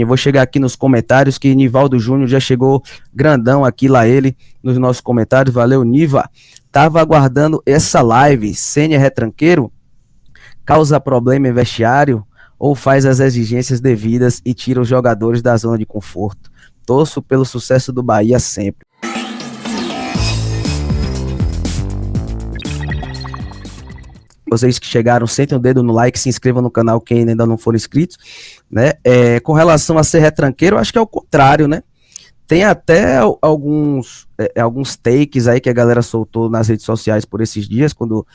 Eu vou chegar aqui nos comentários, que Nivaldo Júnior já chegou grandão aqui, lá ele, nos nossos comentários. Valeu, Niva. Tava aguardando essa live. Ceni é retranqueiro? Causa problema em vestiário? Ou faz as exigências devidas e tira os jogadores da zona de conforto? Torço pelo sucesso do Bahia sempre. Vocês que chegaram, sentem o dedo no like, se inscrevam no canal quem ainda não for inscrito, né? Com relação a ser retranqueiro, eu acho que é o contrário, né? Tem até alguns takes aí que a galera soltou nas redes sociais por esses dias, quando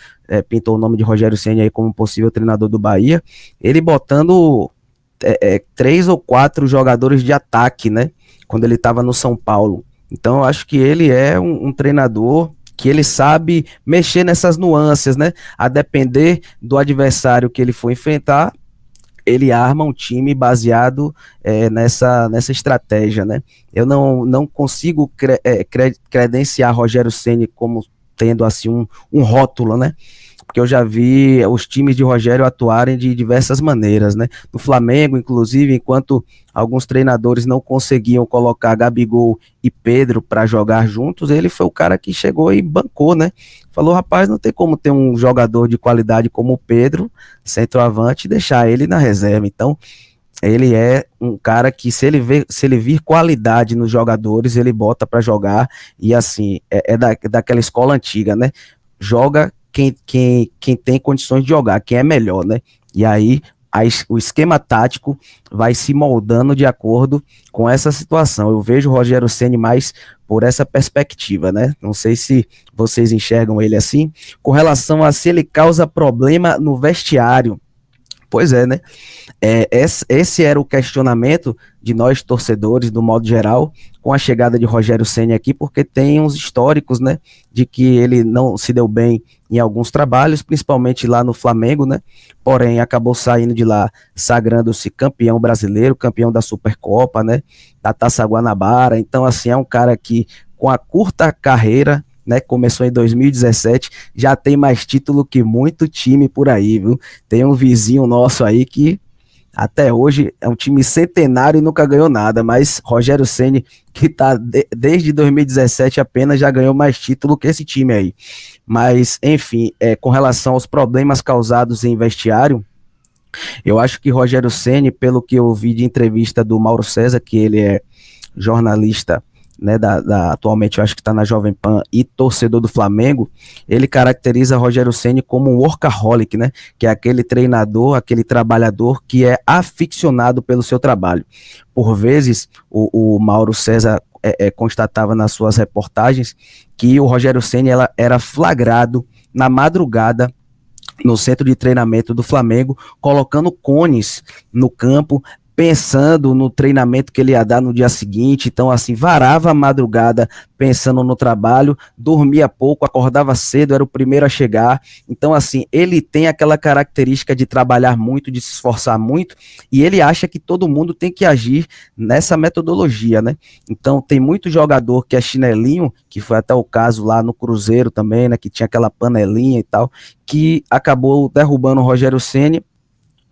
pintou o nome de Rogério Ceni aí como possível treinador do Bahia, ele botando 3 ou 4 jogadores de ataque, né? Quando ele estava no São Paulo. Então eu acho que ele é um treinador que ele sabe mexer nessas nuances, né? A depender do adversário que ele for enfrentar, ele arma um time baseado nessa estratégia, né? Eu não consigo credenciar Rogério Ceni como tendo assim um rótulo, né? Porque eu já vi os times de Rogério atuarem de diversas maneiras, né? No Flamengo, inclusive, enquanto alguns treinadores não conseguiam colocar Gabigol e Pedro para jogar juntos, ele foi o cara que chegou e bancou, né? Falou, rapaz, não tem como ter um jogador de qualidade como o Pedro, centroavante, e deixar ele na reserva. Então, ele é um cara que, se ele vir qualidade nos jogadores, ele bota para jogar, e assim, daquela escola antiga, né? Joga quem tem condições de jogar, quem é melhor, né? E aí o esquema tático vai se moldando de acordo com essa situação. Eu vejo o Rogério Ceni mais por essa perspectiva, né? Não sei se vocês enxergam ele assim. Com relação a se ele causa problema no vestiário, pois é, né? Esse era o questionamento de nós torcedores, do modo geral, com a chegada de Rogério Ceni aqui, porque tem uns históricos, né, de que ele não se deu bem em alguns trabalhos, principalmente lá no Flamengo, né, porém acabou saindo de lá sagrando-se campeão brasileiro, campeão da Supercopa, né, da Taça Guanabara. Então, assim, é um cara que, com a curta carreira, né, começou em 2017, já tem mais título que muito time por aí, viu? Tem um vizinho nosso aí que até hoje é um time centenário e nunca ganhou nada, mas Rogério Ceni, que tá desde 2017 apenas, já ganhou mais título que esse time aí. Mas, enfim, com relação aos problemas causados em vestiário, eu acho que Rogério Ceni, pelo que eu vi de entrevista do Mauro César, que ele é jornalista, né, atualmente eu acho que está na Jovem Pan, e torcedor do Flamengo, ele caracteriza Rogério Ceni como um workaholic, né, que é aquele treinador, aquele trabalhador que é aficionado pelo seu trabalho. Por vezes, o Mauro César constatava nas suas reportagens que o Rogério Ceni era flagrado na madrugada no centro de treinamento do Flamengo, colocando cones no campo, pensando no treinamento que ele ia dar no dia seguinte. Então, assim, varava a madrugada pensando no trabalho, dormia pouco, acordava cedo, era o primeiro a chegar. Então, assim, ele tem aquela característica de trabalhar muito, de se esforçar muito, e ele acha que todo mundo tem que agir nessa metodologia, né? Então, tem muito jogador que é chinelinho, que foi até o caso lá no Cruzeiro também, né, que tinha aquela panelinha e tal, que acabou derrubando o Rogério Ceni,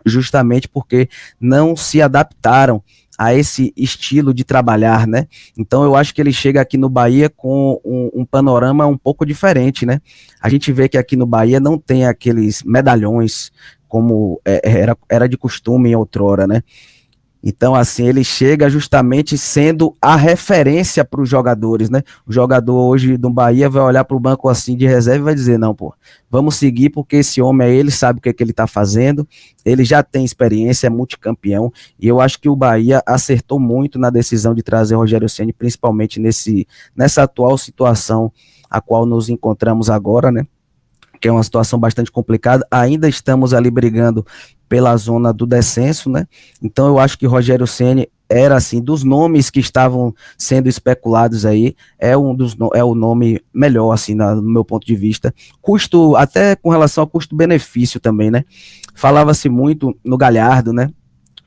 justamente porque não se adaptaram a esse estilo de trabalhar, né? Então eu acho que ele chega aqui no Bahia com um panorama um pouco diferente, né? A gente vê que aqui no Bahia não tem aqueles medalhões como era de costume em outrora, né? Então, assim, ele chega justamente sendo a referência para os jogadores, né? O jogador hoje do Bahia vai olhar para o banco assim de reserva e vai dizer, não, pô, vamos seguir porque esse homem ele sabe o que é que ele está fazendo, ele já tem experiência, é multicampeão, e eu acho que o Bahia acertou muito na decisão de trazer o Rogério Ceni, principalmente nessa atual situação a qual nos encontramos agora, né? Que é uma situação bastante complicada. Ainda estamos ali brigando pela zona do descenso, né? Então eu acho que Rogério Ceni era, assim, dos nomes que estavam sendo especulados aí, é o nome melhor, assim, no meu ponto de vista. Custo, até com relação ao custo-benefício também, né? Falava-se muito no Galhardo, né?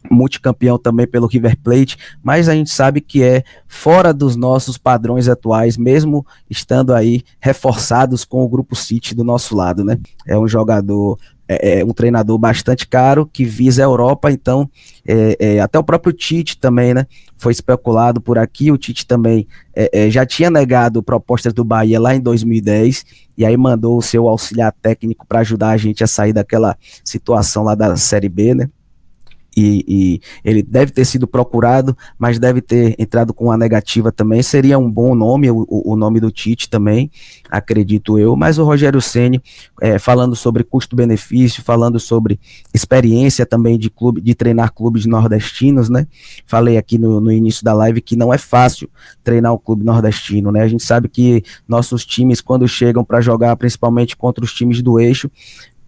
Multicampeão também pelo River Plate, mas a gente sabe que é fora dos nossos padrões atuais, mesmo estando aí reforçados com o Grupo City do nosso lado, né? É um jogador é um treinador bastante caro que visa a Europa, então até o próprio Tite também, né, foi especulado por aqui. O Tite também já tinha negado propostas do Bahia lá em 2010, e aí mandou o seu auxiliar técnico para ajudar a gente a sair daquela situação lá da Série B, né? E ele deve ter sido procurado, mas deve ter entrado com uma negativa também. Seria um bom nome, o nome do Tite também, acredito eu. Mas o Rogério Ceni, falando sobre custo-benefício, falando sobre experiência também de clube, de treinar clubes nordestinos, né? Falei aqui no início da live que não é fácil treinar um clube nordestino, né? A gente sabe que nossos times, quando chegam para jogar, principalmente contra os times do eixo,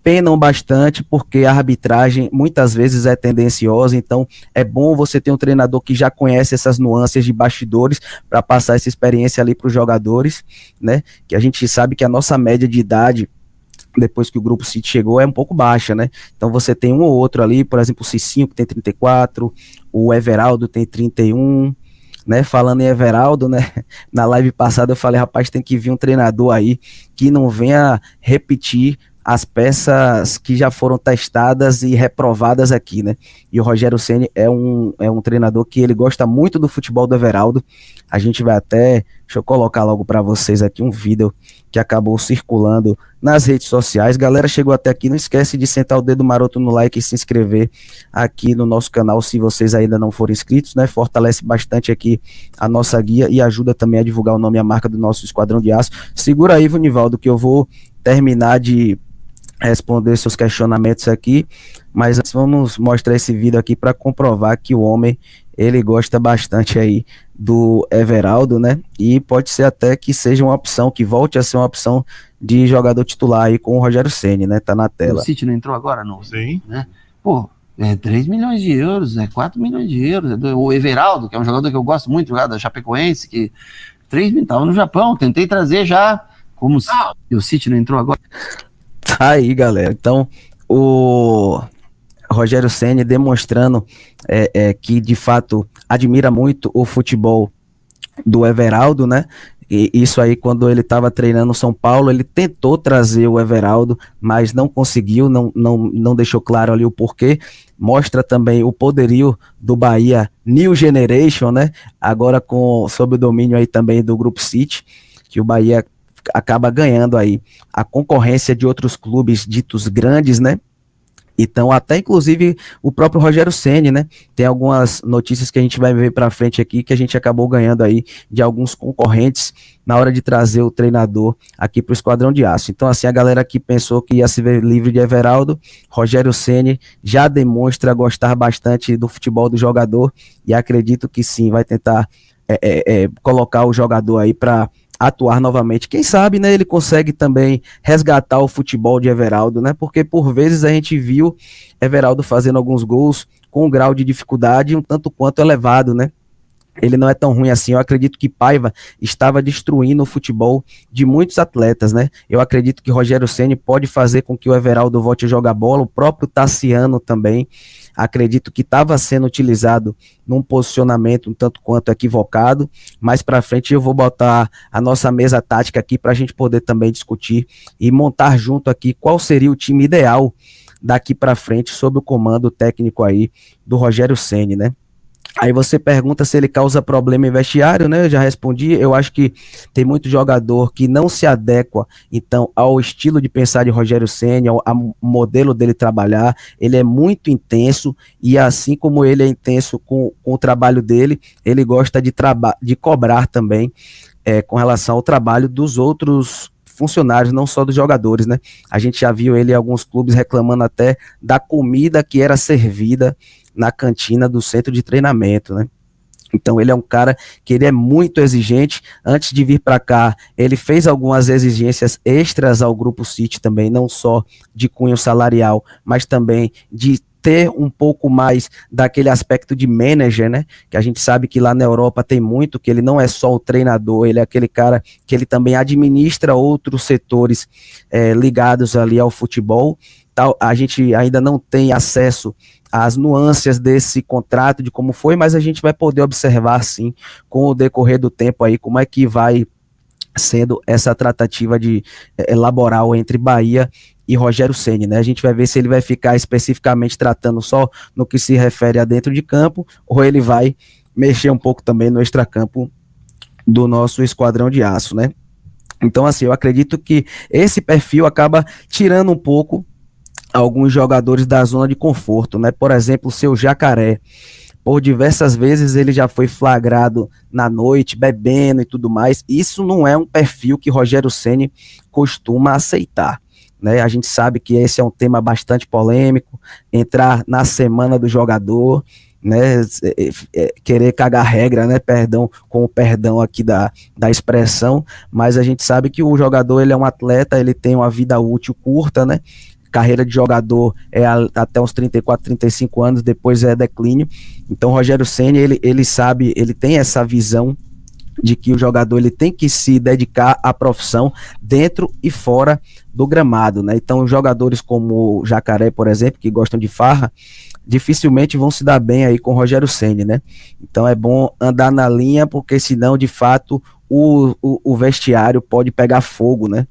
penam bastante porque a arbitragem muitas vezes é tendenciosa, então é bom você ter um treinador que já conhece essas nuances de bastidores para passar essa experiência ali para os jogadores, né? Que a gente sabe que a nossa média de idade depois que o Grupo City chegou é um pouco baixa, né? Então você tem um ou outro ali, por exemplo, o Cicinho que tem 34, o Everaldo tem 31, né? Falando em Everaldo, né? Na live passada eu falei, rapaz, tem que vir um treinador aí que não venha repetir as peças que já foram testadas e reprovadas aqui, né? E o Rogério Ceni é um treinador que ele gosta muito do futebol do Everaldo. A gente vai até, deixa eu colocar logo para vocês aqui um vídeo que acabou circulando nas redes sociais. Galera, chegou até aqui, não esquece de sentar o dedo maroto no like e se inscrever aqui no nosso canal se vocês ainda não forem inscritos, né? Fortalece bastante aqui a nossa guia e ajuda também a divulgar o nome e a marca do nosso Esquadrão de Aço. Segura aí, Vunivaldo, que eu vou terminar de responder seus questionamentos aqui, mas antes vamos mostrar esse vídeo aqui para comprovar que o homem, ele gosta bastante aí do Everaldo, né? E pode ser até que seja uma opção, que volte a ser uma opção de jogador titular aí com o Rogério Ceni, né? Tá na tela. O City não entrou agora, não? Sim. Né? Pô, 3 milhões de euros, 4 milhões de euros. O Everaldo, que é um jogador que eu gosto muito, jogador da Chapecoense, que 3 mil, tava no Japão, tentei trazer já, como o City não entrou agora. Tá aí, galera. Então, o Rogério Ceni demonstrando que, de fato, admira muito o futebol do Everaldo, né? E isso aí, quando ele estava treinando no São Paulo, ele tentou trazer o Everaldo, mas não conseguiu, não deixou claro ali o porquê. Mostra também o poderio do Bahia New Generation, né? Agora sob o domínio aí também do Grupo City, que o Bahia acaba ganhando aí a concorrência de outros clubes ditos grandes, né? Então, até inclusive o próprio Rogério Ceni, né? Tem algumas notícias que a gente vai ver para frente aqui que a gente acabou ganhando aí de alguns concorrentes na hora de trazer o treinador aqui para o Esquadrão de Aço. Então, assim, a galera que pensou que ia se ver livre de Everaldo, Rogério Ceni já demonstra gostar bastante do futebol do jogador e acredito que sim, vai tentar colocar o jogador aí para atuar novamente. Quem sabe, né, ele consegue também resgatar o futebol de Everaldo, né? Porque por vezes a gente viu Everaldo fazendo alguns gols com um grau de dificuldade um tanto quanto elevado, né? Ele não é tão ruim assim. Eu acredito que Paiva estava destruindo o futebol de muitos atletas, né? Eu acredito que Rogério Ceni pode fazer com que o Everaldo volte a jogar bola, o próprio Tassiano também. Acredito que estava sendo utilizado num posicionamento um tanto quanto equivocado. Mais para frente eu vou botar a nossa mesa tática aqui para a gente poder também discutir e montar junto aqui qual seria o time ideal daqui para frente sob o comando técnico aí do Rogério Ceni, né? Aí você pergunta se ele causa problema em vestiário, né? Eu já respondi. Eu acho que tem muito jogador que não se adequa, então, ao estilo de pensar de Rogério Ceni, ao modelo dele trabalhar. Ele é muito intenso e, assim como ele é intenso com o trabalho dele, ele gosta de cobrar também com relação ao trabalho dos outros funcionários, não só dos jogadores, né? A gente já viu ele em alguns clubes reclamando até da comida que era servida na cantina do centro de treinamento, né? Então ele é um cara que ele é muito exigente. Antes de vir para cá, ele fez algumas exigências extras ao Grupo City também, não só de cunho salarial, mas também de ter um pouco mais daquele aspecto de manager, né? Que a gente sabe que lá na Europa tem muito, que ele não é só o treinador, ele é aquele cara que ele também administra outros setores ligados ali ao futebol. A gente ainda não tem acesso às nuances desse contrato, de como foi, mas a gente vai poder observar, sim, com o decorrer do tempo aí, como é que vai sendo essa tratativa laboral entre Bahia e Rogério Ceni, né? A gente vai ver se ele vai ficar especificamente tratando só no que se refere a dentro de campo, ou ele vai mexer um pouco também no extracampo do nosso esquadrão de aço, né? Então, assim, eu acredito que esse perfil acaba tirando um pouco alguns jogadores da zona de conforto, né? Por exemplo, o seu Jacaré. Por diversas vezes ele já foi flagrado na noite, bebendo e tudo mais. Isso não é um perfil que Rogério Ceni costuma aceitar, né? A gente sabe que esse é um tema bastante polêmico, entrar na semana do jogador, né? Querer cagar regra, né? Perdão, com o perdão aqui da expressão, mas a gente sabe que o jogador, ele é um atleta, ele tem uma vida útil curta, né? Carreira de jogador é até uns 34, 35 anos, depois é declínio. Então Rogério Ceni, ele sabe, ele tem essa visão de que o jogador ele tem que se dedicar à profissão dentro e fora do gramado, né? Então jogadores como o Jacaré, por exemplo, que gostam de farra, dificilmente vão se dar bem aí com o Rogério Ceni, né? Então é bom andar na linha, porque senão de fato o vestiário pode pegar fogo, né?